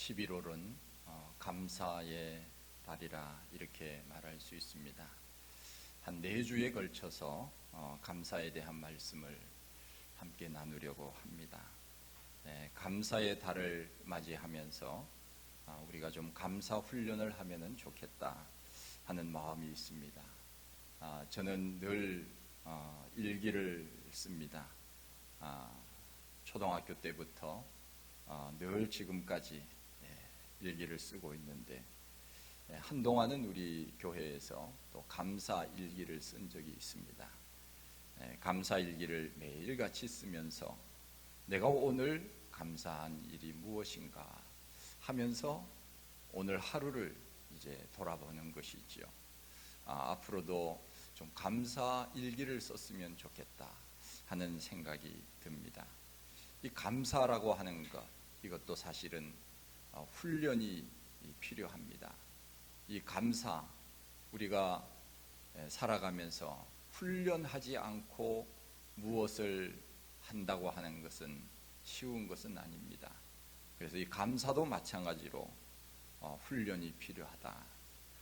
11월은 감사의 달이라 이렇게 말할 수 있습니다. 한 4주에 걸쳐서 감사에 대한 말씀을 함께 나누려고 합니다. 감사의 달을 맞이하면서 우리가 좀 감사 훈련을 하면 좋겠다 하는 마음이 있습니다. 저는 늘 일기를 씁니다. 초등학교 때부터 늘 지금까지 일기를 쓰고 있는데, 한동안은 우리 교회에서 또 감사 일기를 쓴 적이 있습니다. 감사 일기를 매일같이 쓰면서 내가 오늘 감사한 일이 무엇인가 하면서 오늘 하루를 이제 돌아보는 것이지요. 앞으로도 좀 감사 일기를 썼으면 좋겠다 하는 생각이 듭니다. 이 감사라고 하는 것, 이것도 사실은 훈련이 필요합니다. 이 감사, 우리가 살아가면서 훈련하지 않고 무엇을 한다고 하는 것은 쉬운 것은 아닙니다. 그래서 이 감사도 마찬가지로 훈련이 필요하다.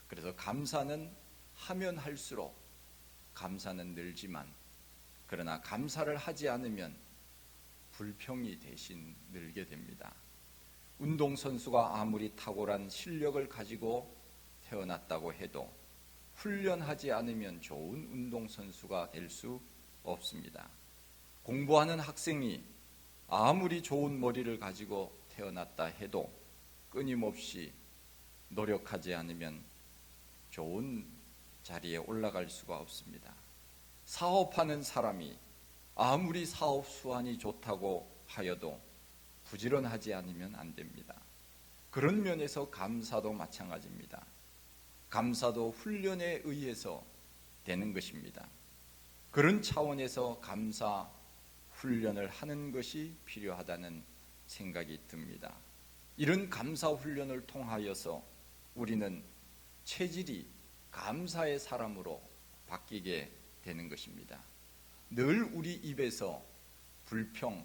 그래서 감사는 하면 할수록 감사는 늘지만, 그러나 감사를 하지 않으면 불평이 대신 늘게 됩니다. 운동선수가 아무리 탁월한 실력을 가지고 태어났다고 해도 훈련하지 않으면 좋은 운동선수가 될 수 없습니다. 공부하는 학생이 아무리 좋은 머리를 가지고 태어났다 해도 끊임없이 노력하지 않으면 좋은 자리에 올라갈 수가 없습니다. 사업하는 사람이 아무리 사업 수완이 좋다고 하여도 부지런하지 않으면 안 됩니다. 그런 면에서 감사도 마찬가지입니다. 감사도 훈련에 의해서 되는 것입니다. 그런 차원에서 감사 훈련을 하는 것이 필요하다는 생각이 듭니다. 이런 감사 훈련을 통하여서 우리는 체질이 감사의 사람으로 바뀌게 되는 것입니다. 늘 우리 입에서 불평,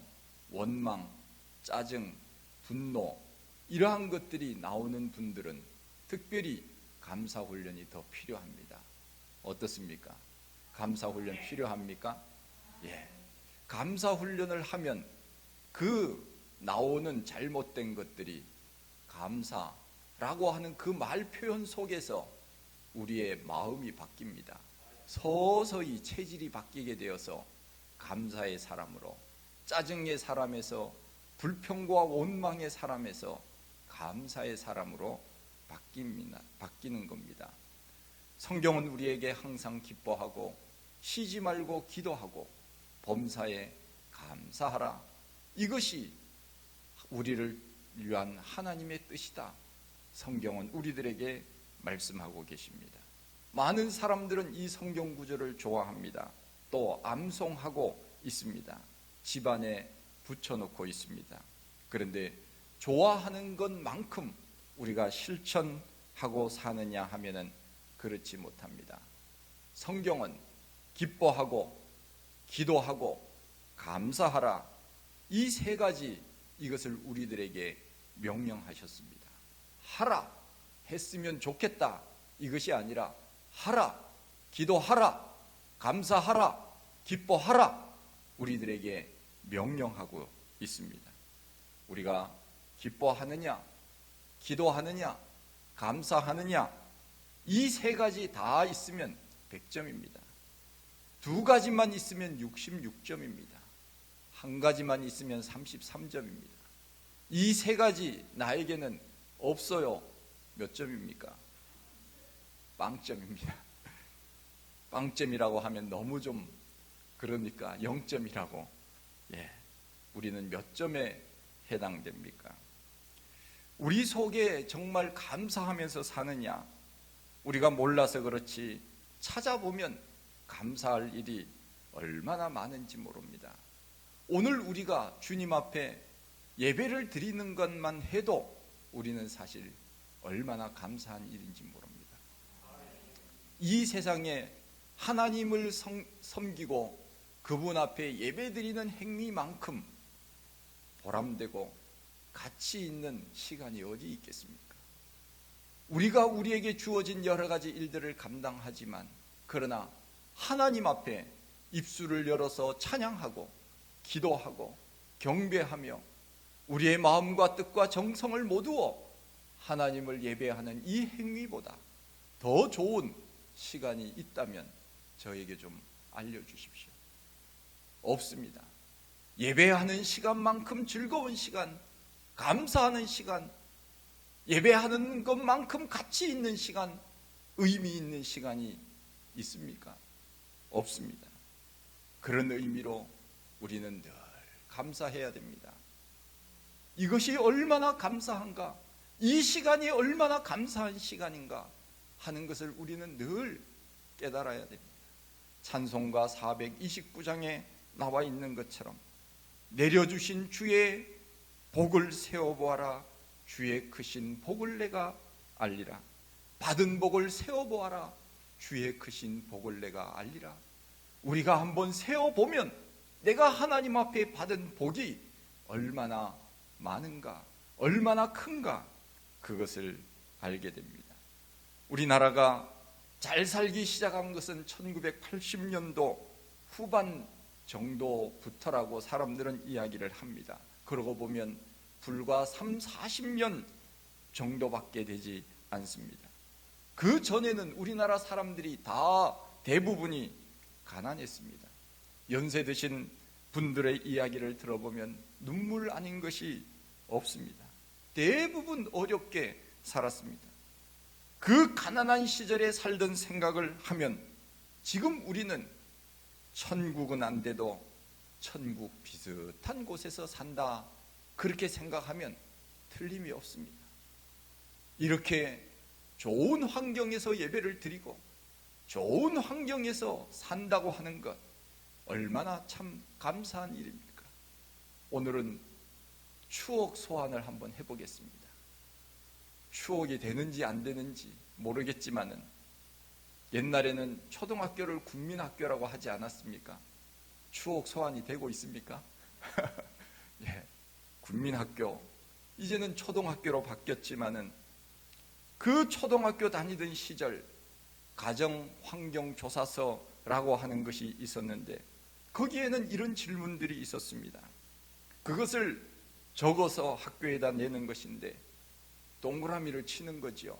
원망, 짜증, 분노, 이러한 것들이 나오는 분들은 특별히 감사 훈련이 더 필요합니다. 어떻습니까? 감사 훈련 필요합니까? 예. 감사 훈련을 하면 그 나오는 잘못된 것들이 감사라고 하는 그 말 표현 속에서 우리의 마음이 바뀝니다. 서서히 체질이 바뀌게 되어서 감사의 사람으로, 짜증의 사람에서, 불평과 원망의 사람에서 감사의 사람으로 바뀌는 겁니다. 성경은 우리에게 항상 기뻐하고 쉬지 말고 기도하고 범사에 감사하라, 이것이 우리를 위한 하나님의 뜻이다. 성경은 우리들에게 말씀하고 계십니다. 많은 사람들은 이 성경 구절을 좋아합니다. 또 암송하고 있습니다. 집안에 붙여놓고 있습니다. 그런데 좋아하는 것만큼 우리가 실천하고 사느냐 하면은 그렇지 못합니다. 성경은 기뻐하고 기도하고 감사하라, 이 3가지, 이것을 우리들에게 명령하셨습니다. 하라, 했으면 좋겠다, 이것이 아니라 하라, 기도하라, 감사하라, 기뻐하라, 우리들에게 명령하고 있습니다. 우리가 기뻐하느냐, 기도하느냐, 감사하느냐, 이 3가지 다 있으면 100점입니다. 2가지만 있으면 66점입니다. 1가지만 있으면 33점입니다. 이 3가지 나에게는 없어요. 몇 점입니까? 빵점입니다. 빵점이라고 하면 너무 좀 그러니까 0점이라고. 우리는 몇 점에 해당됩니까? 우리 속에 정말 감사하면서 사느냐? 우리가 몰라서 그렇지 찾아보면 감사할 일이 얼마나 많은지 모릅니다. 오늘 우리가 주님 앞에 예배를 드리는 것만 해도 우리는 사실 얼마나 감사한 일인지 모릅니다. 이 세상에 하나님을 섬기고 그분 앞에 예배 드리는 행위만큼 보람되고 가치 있는 시간이 어디 있겠습니까? 우리가 우리에게 주어진 여러 가지 일들을 감당하지만, 그러나 하나님 앞에 입술을 열어서 찬양하고 기도하고 경배하며 우리의 마음과 뜻과 정성을 모두어 하나님을 예배하는 이 행위보다 더 좋은 시간이 있다면 저에게 좀 알려주십시오. 없습니다. 예배하는 시간만큼 즐거운 시간, 감사하는 시간, 예배하는 것만큼 가치 있는 시간, 의미 있는 시간이 있습니까? 없습니다. 그런 의미로 우리는 늘 감사해야 됩니다. 이것이 얼마나 감사한가, 이 시간이 얼마나 감사한 시간인가 하는 것을 우리는 늘 깨달아야 됩니다. 찬송가 429장에 나와 있는 것처럼 내려주신 주의 복을 세어보아라. 주의 크신 복을 내가 알리라. 받은 복을 세어보아라. 주의 크신 복을 내가 알리라. 우리가 한번 세어보면 내가 하나님 앞에 받은 복이 얼마나 많은가, 얼마나 큰가, 그것을 알게 됩니다. 우리나라가 잘 살기 시작한 것은 1980년도 후반 정도부터라고 사람들은 이야기를 합니다. 그러고 보면 불과 40년 정도밖에 되지 않습니다. 그 전에는 우리나라 사람들이 다 대부분이 가난했습니다. 연세 드신 분들의 이야기를 들어보면 눈물 아닌 것이 없습니다. 대부분 어렵게 살았습니다. 그 가난한 시절에 살던 생각을 하면 지금 우리는 천국은 안 돼도 천국 비슷한 곳에서 산다, 그렇게 생각하면 틀림이 없습니다. 이렇게 좋은 환경에서 예배를 드리고 좋은 환경에서 산다고 하는 것, 얼마나 참 감사한 일입니까? 오늘은 추억 소환을 한번 해보겠습니다. 추억이 되는지 안 되는지 모르겠지만은 옛날에는 초등학교를 국민학교라고 하지 않았습니까? 추억 소환이 되고 있습니까? 예, 국민학교, 이제는 초등학교로 바뀌었지만은 그 초등학교 다니던 시절 가정환경조사서라고 하는 것이 있었는데 거기에는 이런 질문들이 있었습니다. 그것을 적어서 학교에다 내는 것인데 동그라미를 치는 거지요.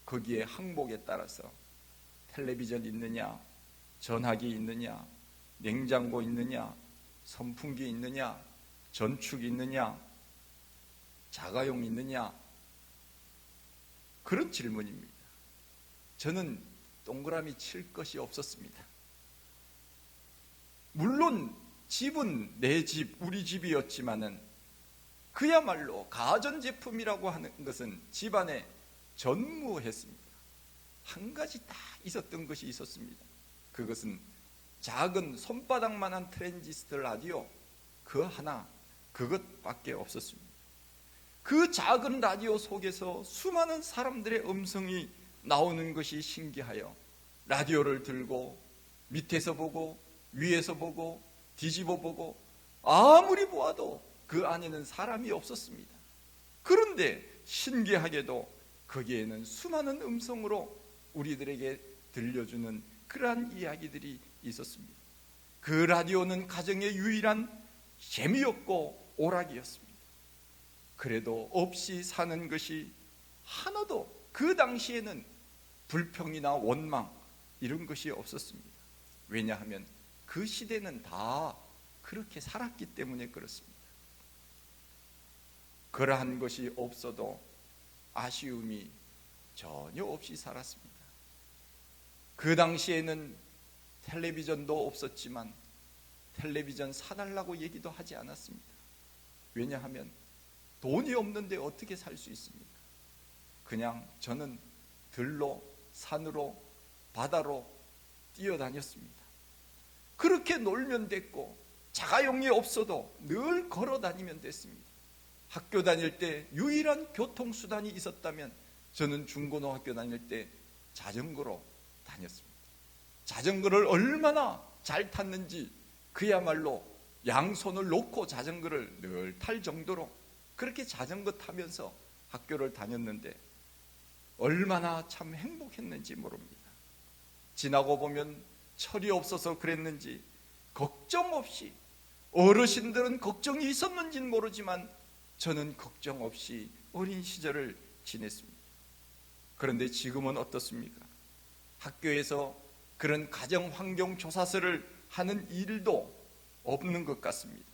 거기에 항목에 따라서 텔레비전 있느냐, 전화기 있느냐, 냉장고 있느냐, 선풍기 있느냐, 전축 있느냐, 자가용 있느냐, 그런 질문입니다. 저는 동그라미 칠 것이 없었습니다. 물론 집은 내 집, 우리 집이었지만은 그야말로 가전제품이라고 하는 것은 집안에 전무했습니다. 한 가지 딱 있었던 것이 있었습니다. 그것은 작은 손바닥만한 트랜지스터 라디오, 그 하나, 그것밖에 없었습니다. 그 작은 라디오 속에서 수많은 사람들의 음성이 나오는 것이 신기하여 라디오를 들고 밑에서 보고 위에서 보고 뒤집어 보고 아무리 보아도 그 안에는 사람이 없었습니다. 그런데 신기하게도 거기에는 수많은 음성으로 우리들에게 들려주는 그러한 이야기들이 있었습니다. 그 라디오는 가정의 유일한 재미였고 오락이었습니다. 그래도 없이 사는 것이 하나도 그 당시에는 불평이나 원망 이런 것이 없었습니다. 왜냐하면 그 시대는 다 그렇게 살았기 때문에 그렇습니다. 그러한 것이 없어도 아쉬움이 전혀 없이 살았습니다. 그 당시에는 텔레비전도 없었지만 텔레비전 사달라고 얘기도 하지 않았습니다. 왜냐하면 돈이 없는데 어떻게 살 수 있습니까? 그냥 저는 들로, 산으로, 바다로 뛰어다녔습니다. 그렇게 놀면 됐고 자가용이 없어도 늘 걸어 다니면 됐습니다. 학교 다닐 때 유일한 교통수단이 있었다면 저는 중고등학교 다닐 때 자전거로 다녔습니다. 자전거를 얼마나 잘 탔는지 그야말로 양손을 놓고 자전거를 늘 탈 정도로 그렇게 자전거 타면서 학교를 다녔는데 얼마나 참 행복했는지 모릅니다. 지나고 보면 철이 없어서 그랬는지 걱정 없이, 어르신들은 걱정이 있었는지는 모르지만 저는 걱정 없이 어린 시절을 지냈습니다. 그런데 지금은 어떻습니까? 학교에서 그런 가정환경조사서를 하는 일도 없는 것 같습니다.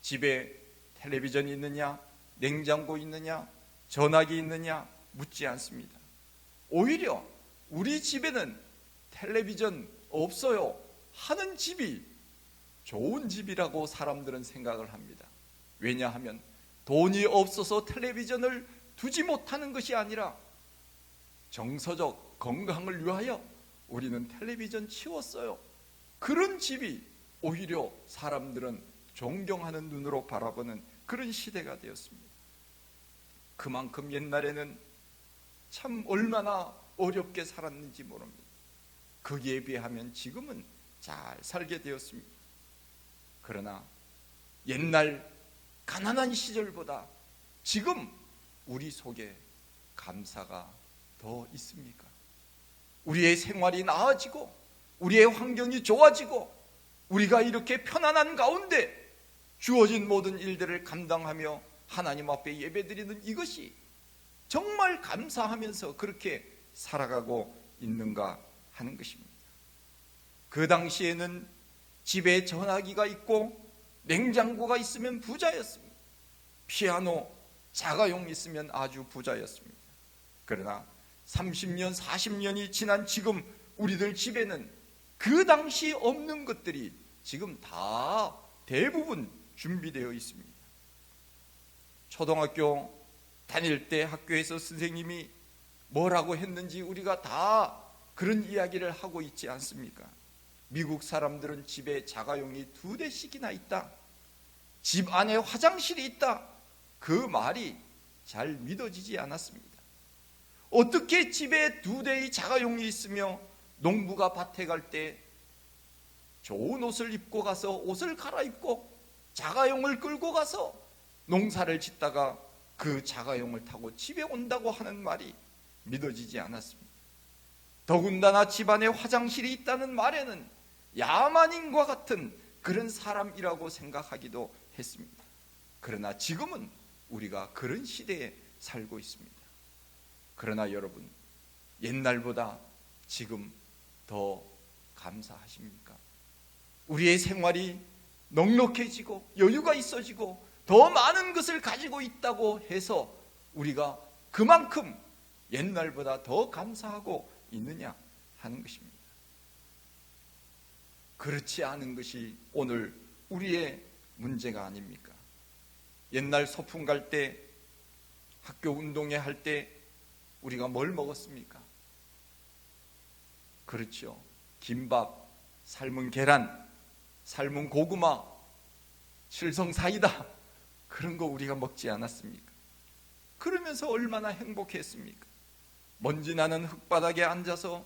집에 텔레비전이 있느냐, 냉장고 있느냐, 전화기 있느냐 묻지 않습니다. 오히려 우리 집에는 텔레비전 없어요 하는 집이 좋은 집이라고 사람들은 생각을 합니다. 왜냐하면 돈이 없어서 텔레비전을 두지 못하는 것이 아니라 정서적 건강을 위하여 우리는 텔레비전 치웠어요. 그런 집이 오히려 사람들은 존경하는 눈으로 바라보는 그런 시대가 되었습니다. 그만큼 옛날에는 참 얼마나 어렵게 살았는지 모릅니다. 거기에 비하면 지금은 잘 살게 되었습니다. 그러나 옛날 가난한 시절보다 지금 우리 속에 감사가 더 있습니까? 우리의 생활이 나아지고 우리의 환경이 좋아지고 우리가 이렇게 편안한 가운데 주어진 모든 일들을 감당하며 하나님 앞에 예배드리는 이것이 정말 감사하면서 그렇게 살아가고 있는가 하는 것입니다. 그 당시에는 집에 전화기가 있고 냉장고가 있으면 부자였습니다. 피아노, 자가용 있으면 아주 부자였습니다. 그러나 30년, 40년이 지난 지금 우리들 집에는 그 당시 없는 것들이 지금 다 대부분 준비되어 있습니다. 초등학교 다닐 때 학교에서 선생님이 뭐라고 했는지 우리가 다 그런 이야기를 하고 있지 않습니까? 미국 사람들은 집에 자가용이 2대씩이나 있다. 집 안에 화장실이 있다. 그 말이 잘 믿어지지 않았습니다. 어떻게 집에 2대의 자가용이 있으며 농부가 밭에 갈 때 좋은 옷을 입고 가서 옷을 갈아입고 자가용을 끌고 가서 농사를 짓다가 그 자가용을 타고 집에 온다고 하는 말이 믿어지지 않았습니다. 더군다나 집안에 화장실이 있다는 말에는 야만인과 같은 그런 사람이라고 생각하기도 했습니다. 그러나 지금은 우리가 그런 시대에 살고 있습니다. 그러나 여러분, 옛날보다 지금 더 감사하십니까? 우리의 생활이 넉넉해지고 여유가 있어지고 더 많은 것을 가지고 있다고 해서 우리가 그만큼 옛날보다 더 감사하고 있느냐 하는 것입니다. 그렇지 않은 것이 오늘 우리의 문제가 아닙니까? 옛날 소풍 갈 때, 학교 운동회 할 때 우리가 뭘 먹었습니까? 그렇죠. 김밥, 삶은 계란, 삶은 고구마, 칠성 사이다, 그런 거 우리가 먹지 않았습니까? 그러면서 얼마나 행복했습니까? 먼지 나는 흙바닥에 앉아서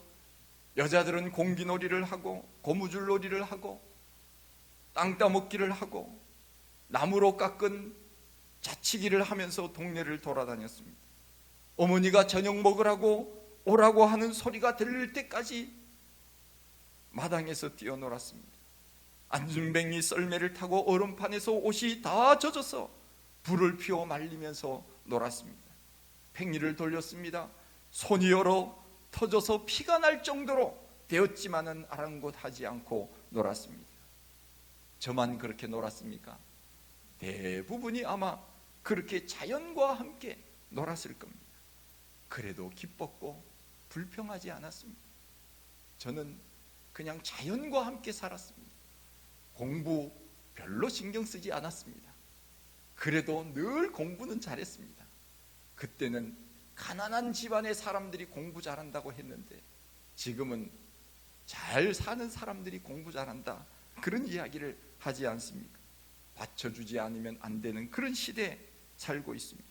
여자들은 공기놀이를 하고 고무줄놀이를 하고 땅 따먹기를 하고 나무로 깎은 자치기를 하면서 동네를 돌아다녔습니다. 어머니가 저녁 먹으라고 오라고 하는 소리가 들릴 때까지 마당에서 뛰어놀았습니다. 안준뱅이 썰매를 타고 얼음판에서 옷이 다 젖어서 불을 피워 말리면서 놀았습니다. 팽이를 돌렸습니다. 손이 얼어 터져서 피가 날 정도로 되었지만은 아랑곳하지 않고 놀았습니다. 저만 그렇게 놀았습니까? 대부분이 아마 그렇게 자연과 함께 놀았을 겁니다. 그래도 기뻤고 불평하지 않았습니다. 저는 그냥 자연과 함께 살았습니다. 공부 별로 신경 쓰지 않았습니다. 그래도 늘 공부는 잘했습니다. 그때는 가난한 집안의 사람들이 공부 잘한다고 했는데 지금은 잘 사는 사람들이 공부 잘한다, 그런 이야기를 하지 않습니까? 받쳐주지 않으면 안 되는 그런 시대에 살고 있습니다.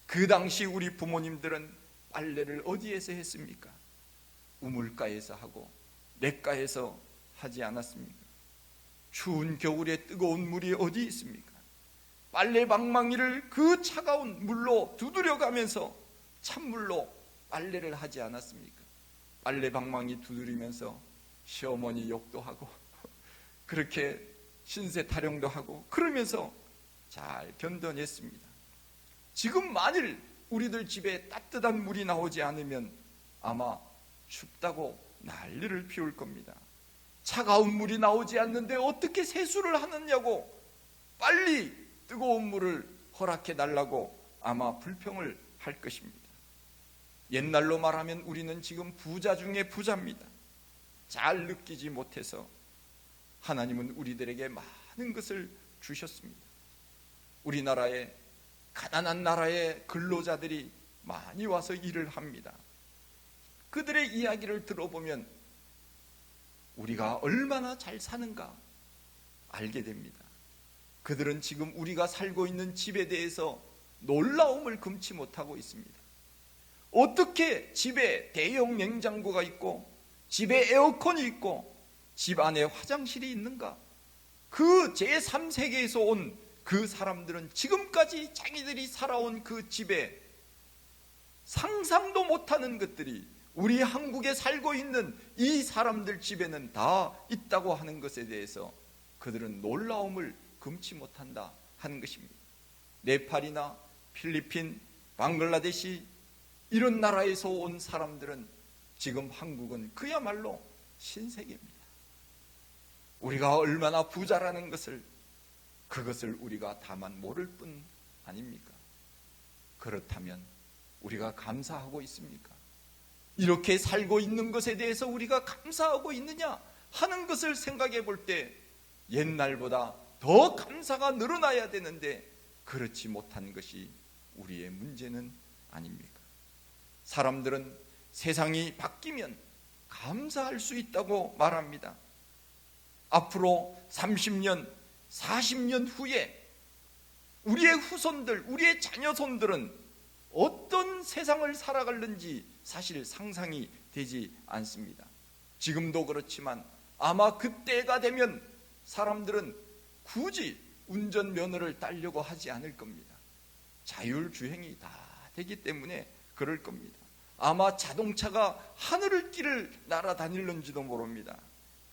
그 당시 우리 부모님들은 빨래를 어디에서 했습니까? 우물가에서 하고 냇가에서 하지 않았습니까? 추운 겨울에 뜨거운 물이 어디 있습니까? 빨래 방망이를 그 차가운 물로 두드려가면서 찬물로 빨래를 하지 않았습니까? 빨래 방망이 두드리면서 시어머니 욕도 하고 그렇게 신세 타령도 하고 그러면서 잘 견뎌냈습니다. 지금 만일 우리들 집에 따뜻한 물이 나오지 않으면 아마 춥다고 난리를 피울 겁니다. 차가운 물이 나오지 않는데 어떻게 세수를 하느냐고 빨리 뜨거운 물을 허락해 달라고 아마 불평을 할 것입니다. 옛날로 말하면 우리는 지금 부자 중에 부자입니다. 잘 느끼지 못해서 하나님은 우리들에게 많은 것을 주셨습니다. 우리나라에 가난한 나라의 근로자들이 많이 와서 일을 합니다. 그들의 이야기를 들어보면 우리가 얼마나 잘 사는가 알게 됩니다. 그들은 지금 우리가 살고 있는 집에 대해서 놀라움을 금치 못하고 있습니다. 어떻게 집에 대형 냉장고가 있고 집에 에어컨이 있고 집 안에 화장실이 있는가? 그 제3세계에서 온 그 사람들은 지금까지 자기들이 살아온 그 집에 상상도 못하는 것들이 우리 한국에 살고 있는 이 사람들 집에는 다 있다고 하는 것에 대해서 그들은 놀라움을 금치 못한다 하는 것입니다. 네팔이나 필리핀, 방글라데시 이런 나라에서 온 사람들은 지금 한국은 그야말로 신세계입니다. 우리가 얼마나 부자라는 것을 그것을 우리가 다만 모를 뿐 아닙니까? 그렇다면 우리가 감사하고 있습니까? 이렇게 살고 있는 것에 대해서 우리가 감사하고 있느냐 하는 것을 생각해 볼 때 옛날보다 더 감사가 늘어나야 되는데 그렇지 못한 것이 우리의 문제는 아닙니까? 사람들은 세상이 바뀌면 감사할 수 있다고 말합니다. 앞으로 30년, 40년 후에 우리의 후손들, 우리의 자녀손들은 어떤 세상을 살아갈는지 사실 상상이 되지 않습니다. 지금도 그렇지만 아마 그때가 되면 사람들은 굳이 운전면허를 따려고 하지 않을 겁니다. 자율주행이 다 되기 때문에 그럴 겁니다. 아마 자동차가 하늘을 길을 날아다닐는지도 모릅니다.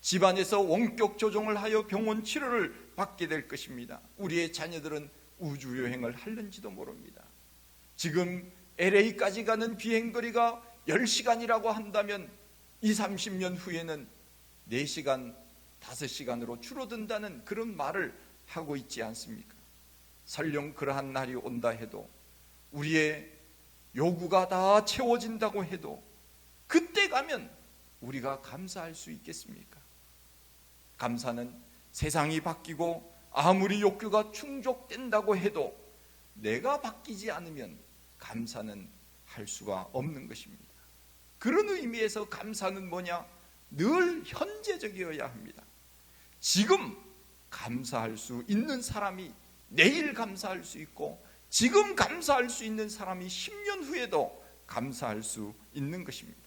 집안에서 원격 조종을 하여 병원 치료를 받게 될 것입니다. 우리의 자녀들은 우주여행을 하는지도 모릅니다. 지금 LA까지 가는 비행거리가 10시간이라고 한다면 20, 30년 후에는 4시간, 5시간으로 줄어든다는 그런 말을 하고 있지 않습니까? 설령 그러한 날이 온다 해도 우리의 요구가 다 채워진다고 해도 그때 가면 우리가 감사할 수 있겠습니까? 감사는 세상이 바뀌고 아무리 욕구가 충족된다고 해도 내가 바뀌지 않으면 감사는 할 수가 없는 것입니다. 그런 의미에서 감사는 뭐냐? 늘 현재적이어야 합니다. 지금 감사할 수 있는 사람이 내일 감사할 수 있고 지금 감사할 수 있는 사람이 10년 후에도 감사할 수 있는 것입니다.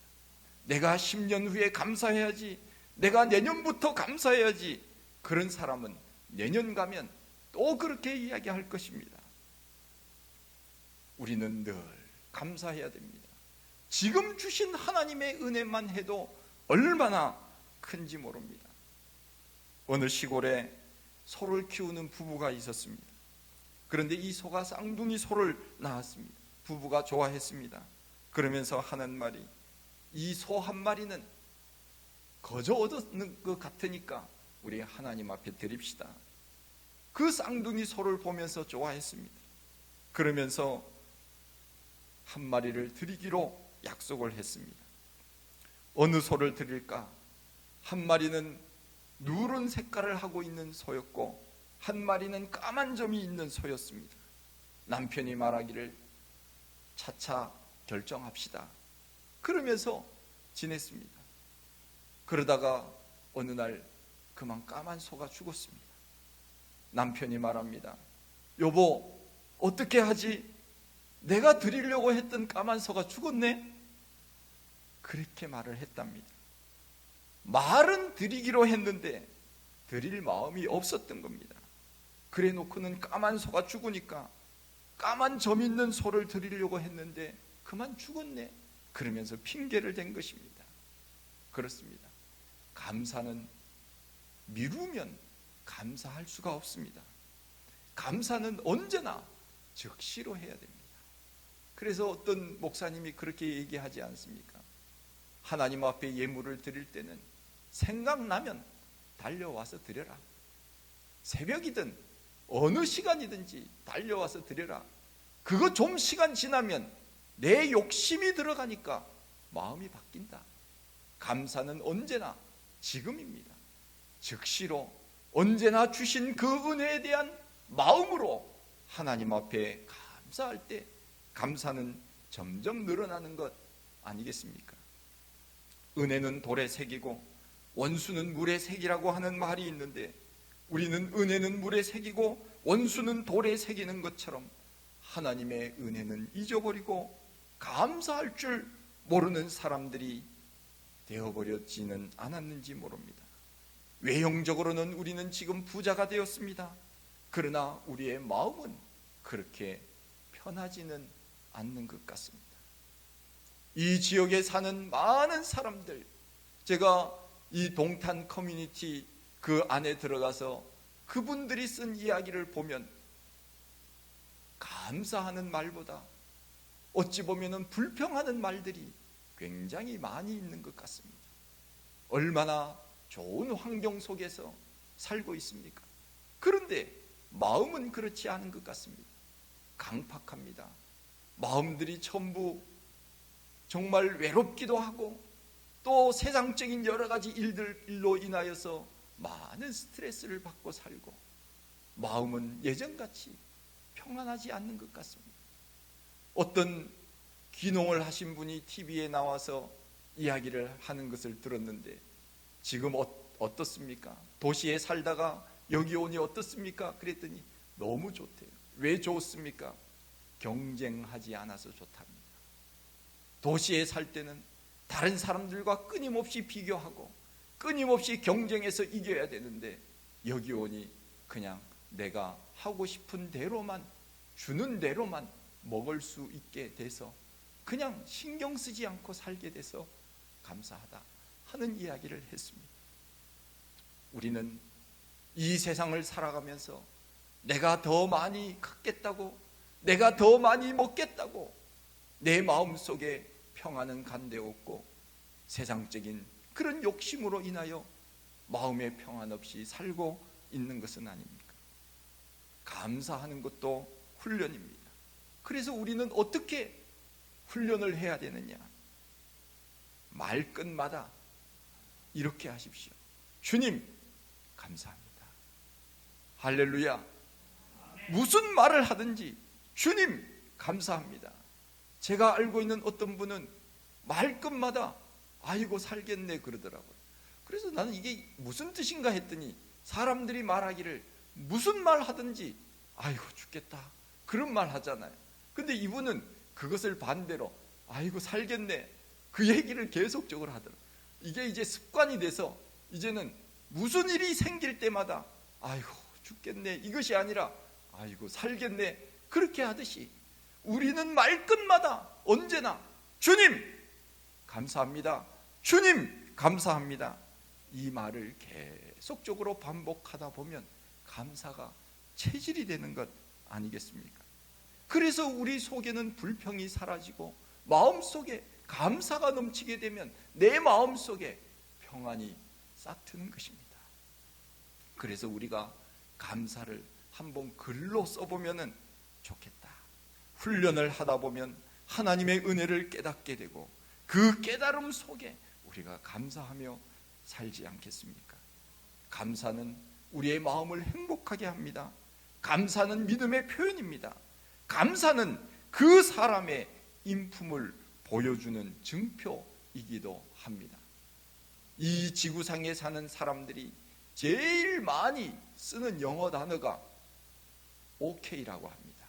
내가 10년 후에 감사해야지, 내가 내년부터 감사해야지, 그런 사람은 내년 가면 또 그렇게 이야기할 것입니다. 우리는 늘 감사해야 됩니다. 지금 주신 하나님의 은혜만 해도 얼마나 큰지 모릅니다. 어느 시골에 소를 키우는 부부가 있었습니다. 그런데 이 소가 쌍둥이 소를 낳았습니다. 부부가 좋아했습니다. 그러면서 하는 말이, 이 소 한 마리는 거저 얻는 것 같으니까 우리 하나님 앞에 드립시다. 그 쌍둥이 소를 보면서 좋아했습니다. 그러면서 한 마리를 드리기로 약속을 했습니다. 어느 소를 드릴까? 한 마리는 누런 색깔을 하고 있는 소였고 한 마리는 까만 점이 있는 소였습니다. 남편이 말하기를 차차 결정합시다. 그러면서 지냈습니다. 그러다가 어느 날 그만 까만 소가 죽었습니다. 남편이 말합니다. 여보, 어떻게 하지? 내가 드리려고 했던 까만 소가 죽었네? 그렇게 말을 했답니다. 말은 드리기로 했는데 드릴 마음이 없었던 겁니다. 그래 놓고는 까만 소가 죽으니까 까만 점 있는 소를 드리려고 했는데 그만 죽었네, 그러면서 핑계를 댄 것입니다. 그렇습니다. 감사는 미루면 감사할 수가 없습니다. 감사는 언제나 즉시로 해야 됩니다. 그래서 어떤 목사님이 그렇게 얘기하지 않습니까? 하나님 앞에 예물을 드릴 때는 생각나면 달려와서 드려라. 새벽이든 어느 시간이든지 달려와서 드려라. 그거 좀 시간 지나면 내 욕심이 들어가니까 마음이 바뀐다. 감사는 언제나 지금입니다. 즉시로 언제나 주신 그 은혜에 대한 마음으로 하나님 앞에 감사할 때 감사는 점점 늘어나는 것 아니겠습니까? 은혜는 돌에 새기고 원수는 물에 새기라고 하는 말이 있는데, 우리는 은혜는 물에 새기고 원수는 돌에 새기는 것처럼 하나님의 은혜는 잊어버리고 감사할 줄 모르는 사람들이 되어버렸지는 않았는지 모릅니다. 외형적으로는 우리는 지금 부자가 되었습니다. 그러나 우리의 마음은 그렇게 편하지는 않는 것 같습니다. 이 지역에 사는 많은 사람들, 제가 이 동탄 커뮤니티 그 안에 들어가서 그분들이 쓴 이야기를 보면 감사하는 말보다 어찌 보면 불평하는 말들이 굉장히 많이 있는 것 같습니다. 얼마나 좋은 환경 속에서 살고 있습니까? 그런데 마음은 그렇지 않은 것 같습니다. 강팍합니다. 마음들이 전부 정말 외롭기도 하고 또 세상적인 여러 가지 일로 인하여서 많은 스트레스를 받고 살고, 마음은 예전같이 평안하지 않는 것 같습니다. 어떤 귀농을 하신 분이 TV에 나와서 이야기를 하는 것을 들었는데, 지금 어떻습니까? 도시에 살다가 여기 오니 어떻습니까? 그랬더니 너무 좋대요. 왜 좋습니까? 경쟁하지 않아서 좋답니다. 도시에 살 때는 다른 사람들과 끊임없이 비교하고 끊임없이 경쟁해서 이겨야 되는데, 여기 오니 그냥 내가 하고 싶은 대로만, 주는 대로만 먹을 수 있게 돼서 그냥 신경 쓰지 않고 살게 돼서 감사하다 하는 이야기를 했습니다. 우리는 이 세상을 살아가면서 내가 더 많이 갖겠다고, 내가 더 많이 먹겠다고 내 마음속에 평안은 간데 없고 세상적인 그런 욕심으로 인하여 마음의 평안 없이 살고 있는 것은 아닙니까? 감사하는 것도 훈련입니다. 그래서 우리는 어떻게 훈련을 해야 되느냐? 말끝마다 이렇게 하십시오. 주님 감사합니다. 할렐루야. 무슨 말을 하든지 주님 감사합니다. 제가 알고 있는 어떤 분은 말끝마다 아이고 살겠네 그러더라고요. 그래서 나는 이게 무슨 뜻인가 했더니, 사람들이 말하기를 무슨 말 하든지 아이고 죽겠다 그런 말 하잖아요. 근데 이분은 그것을 반대로 아이고 살겠네 그 얘기를 계속적으로 하더라고요. 이게 이제 습관이 돼서 이제는 무슨 일이 생길 때마다 아이고 죽겠네 이것이 아니라 아이고 살겠네 그렇게 하듯이, 우리는 말끝마다 언제나 주님 감사합니다, 주님 감사합니다, 이 말을 계속적으로 반복하다 보면 감사가 체질이 되는 것 아니겠습니까? 그래서 우리 속에는 불평이 사라지고 마음속에 감사가 넘치게 되면 내 마음속에 평안이 싹 트는 것입니다. 그래서 우리가 감사를 한번 글로 써보면 좋겠다. 훈련을 하다 보면 하나님의 은혜를 깨닫게 되고 그 깨달음 속에 우리가 감사하며 살지 않겠습니까? 감사는 우리의 마음을 행복하게 합니다. 감사는 믿음의 표현입니다. 감사는 그 사람의 인품을 보여주는 증표이기도 합니다. 이 지구상에 사는 사람들이 제일 많이 쓰는 영어 단어가 OK라고 합니다.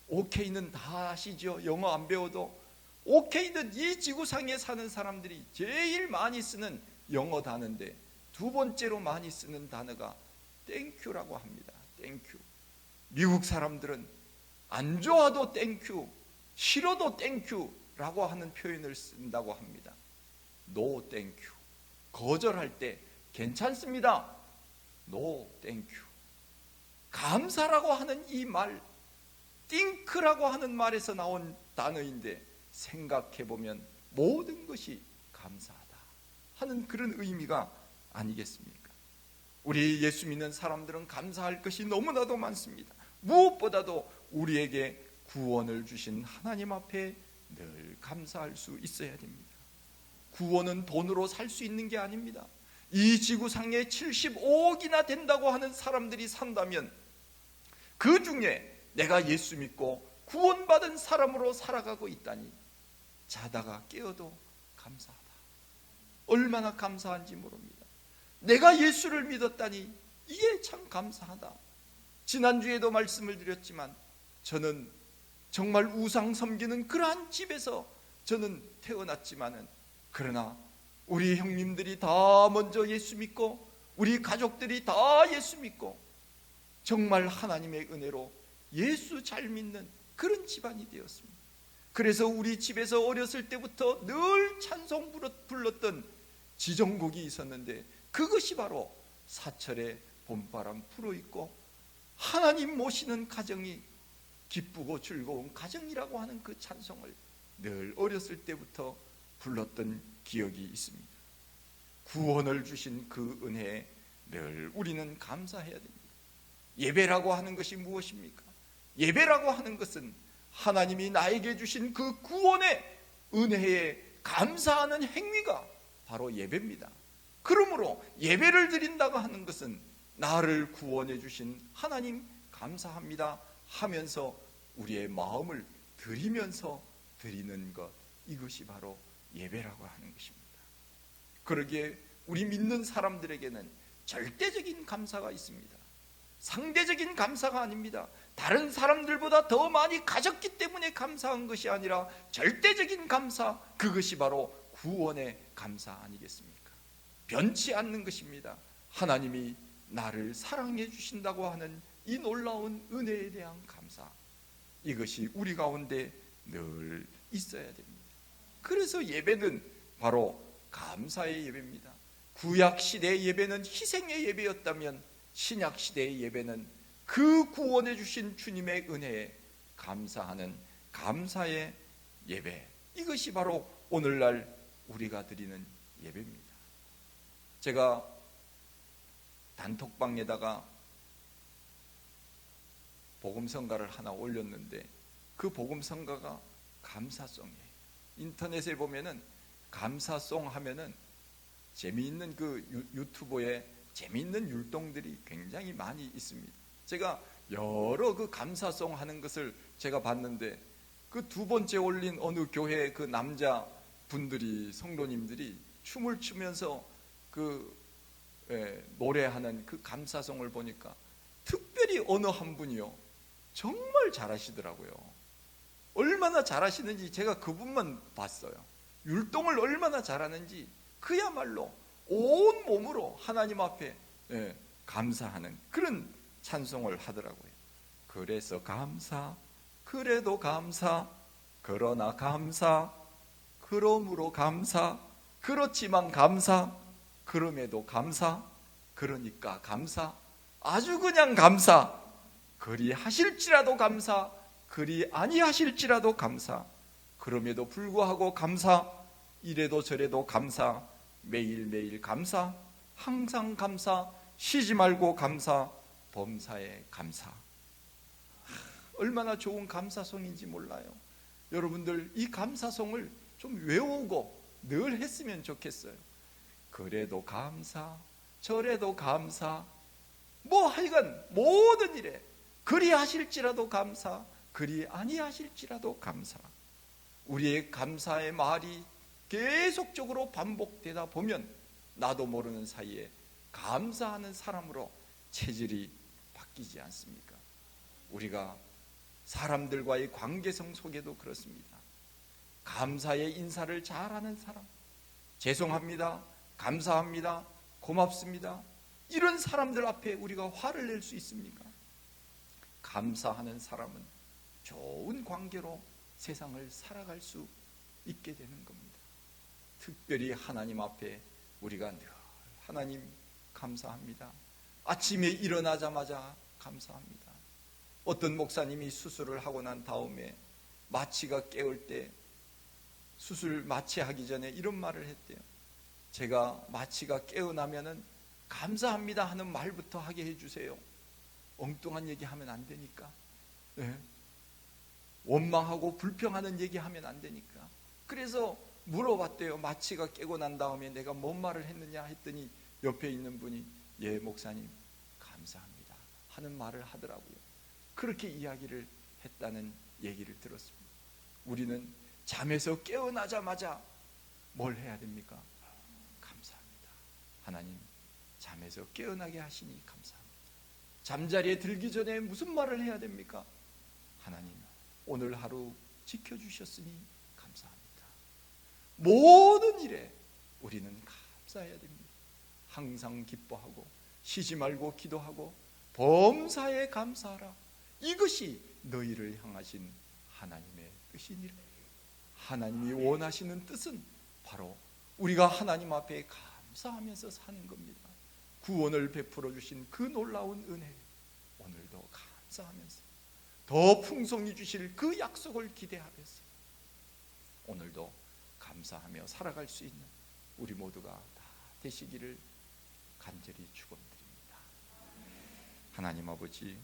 OK는 다 아시죠? 영어 안 배워도 OK는 이 지구상에 사는 사람들이 제일 많이 쓰는 영어 단어인데, 두 번째로 많이 쓰는 단어가 땡큐라고 합니다. 땡큐. 미국 사람들은 안 좋아도 땡큐, 싫어도 땡큐라고 하는 표현을 쓴다고 합니다. 노 땡큐. 거절할 때 괜찮습니다. 노 땡큐. 감사라고 하는 이 말, 띵크라고 하는 말에서 나온 단어인데 생각해보면 모든 것이 감사하다 하는 그런 의미가 아니겠습니까? 우리 예수 믿는 사람들은 감사할 것이 너무나도 많습니다. 무엇보다도 우리에게 구원을 주신 하나님 앞에 늘 감사할 수 있어야 됩니다. 구원은 돈으로 살 수 있는 게 아닙니다. 이 지구상에 75억이나 된다고 하는 사람들이 산다면 그 중에 내가 예수 믿고 구원받은 사람으로 살아가고 있다니 자다가 깨어도 감사하다. 얼마나 감사한지 모릅니다. 내가 예수를 믿었다니 이게 참 감사하다. 지난주에도 말씀을 드렸지만 저는 정말 우상 섬기는 그러한 집에서 저는 태어났지만은 그러나 우리 형님들이 다 먼저 예수 믿고 우리 가족들이 다 예수 믿고 정말 하나님의 은혜로 예수 잘 믿는 그런 집안이 되었습니다. 그래서 우리 집에서 어렸을 때부터 늘 찬송 불렀던 지정곡이 있었는데 그것이 바로 사철의 봄바람 불어있고 하나님 모시는 가정이 기쁘고 즐거운 가정이라고 하는 그 찬송을 늘 어렸을 때부터 불렀던 기억이 있습니다. 구원을 주신 그 은혜에 늘 우리는 감사해야 됩니다. 예배라고 하는 것이 무엇입니까? 예배라고 하는 것은 하나님이 나에게 주신 그 구원의 은혜에 감사하는 행위가 바로 예배입니다. 그러므로 예배를 드린다고 하는 것은 나를 구원해 주신 하나님 감사합니다 하면서 우리의 마음을 드리면서 드리는 것, 이것이 바로 예배라고 하는 것입니다. 그러기에 우리 믿는 사람들에게는 절대적인 감사가 있습니다. 상대적인 감사가 아닙니다. 다른 사람들보다 더 많이 가졌기 때문에 감사한 것이 아니라 절대적인 감사, 그것이 바로 구원의 감사 아니겠습니까? 변치 않는 것입니다. 하나님이 나를 사랑해 주신다고 하는 이 놀라운 은혜에 대한 감사, 이것이 우리 가운데 늘 있어야 됩니다. 그래서 예배는 바로 감사의 예배입니다. 구약시대의 예배는 희생의 예배였다면 신약시대의 예배는 그 구원해 주신 주님의 은혜에 감사하는 감사의 예배, 이것이 바로 오늘날 우리가 드리는 예배입니다. 제가 단톡방에다가 복음성가를 하나 올렸는데 그 복음성가가 감사송이에요. 인터넷에 보면은 감사송 하면은 재미있는 그 유튜브에 재미있는 율동들이 굉장히 많이 있습니다. 제가 여러 그 감사송 하는 것을 제가 봤는데 그 두 번째 올린 어느 교회 그 남자 분들이, 성도님들이 춤을 추면서 그 노래하는 그 감사송을 보니까 특별히 어느 한 분이요 정말 잘하시더라고요. 얼마나 잘하시는지 제가 그분만 봤어요. 율동을 얼마나 잘하는지 그야말로 온 몸으로 하나님 앞에 감사하는 그런 찬송을 하더라고요. 그래서 감사, 그래도 감사, 그러나 감사, 그러므로 감사, 그렇지만 감사, 그럼에도 감사, 그러니까 감사, 아주 그냥 감사, 그리 하실지라도 감사, 그리 아니하실지라도 감사, 그럼에도 불구하고 감사, 이래도 저래도 감사, 매일매일 감사, 항상 감사, 쉬지 말고 감사, 범사에 감사. 얼마나 좋은 감사송인지 몰라요. 여러분들 이 감사송을 좀 외우고 늘 했으면 좋겠어요. 그래도 감사, 저래도 감사, 뭐 하여간 모든 일에 그리 하실지라도 감사, 그리 아니하실지라도 감사. 우리의 감사의 말이 계속적으로 반복되다 보면 나도 모르는 사이에 감사하는 사람으로 체질이 바뀌지 않습니까? 우리가 사람들과의 관계성 속에도 그렇습니다. 감사의 인사를 잘하는 사람, 죄송합니다, 감사합니다, 고맙습니다, 이런 사람들 앞에 우리가 화를 낼 수 있습니까? 감사하는 사람은 좋은 관계로 세상을 살아갈 수 있게 되는 겁니다. 특별히 하나님 앞에 우리가 늘 하나님 감사합니다. 아침에 일어나자마자 감사합니다. 어떤 목사님이 수술을 하고 난 다음에 마취가 깨울 때 수술 마취하기 전에 이런 말을 했대요. 제가 마취가 깨어나면은 감사합니다 하는 말부터 하게 해주세요. 엉뚱한 얘기하면 안 되니까. 네. 원망하고 불평하는 얘기하면 안 되니까. 그래서 물어봤대요. 마취가 깨고 난 다음에 내가 뭔 말을 했느냐 했더니 옆에 있는 분이 예 목사님 감사합니다 하는 말을 하더라고요. 그렇게 이야기를 했다는 얘기를 들었습니다. 우리는 잠에서 깨어나자마자 뭘 해야 됩니까? 감사합니다. 하나님 잠에서 깨어나게 하시니 감사합니다. 잠자리에 들기 전에 무슨 말을 해야 됩니까? 하나님 오늘 하루 지켜주셨으니 감사합니다. 모든 일에 우리는 감사해야 됩니다. 항상 기뻐하고 쉬지 말고 기도하고 범사에 감사하라. 이것이 너희를 향하신 하나님의 뜻이니라. 하나님이 원하시는 뜻은 바로 우리가 하나님 앞에 감사하면서 사는 겁니다. 구원을 베풀어 주신 그 놀라운 은혜, 오늘도 감사하면서 더 풍성히 주실 그 약속을 기대하면서 오늘도 감사하며 살아갈 수 있는 우리 모두가 다 되시기를 간절히 축원드립니다. 하나님 아버지,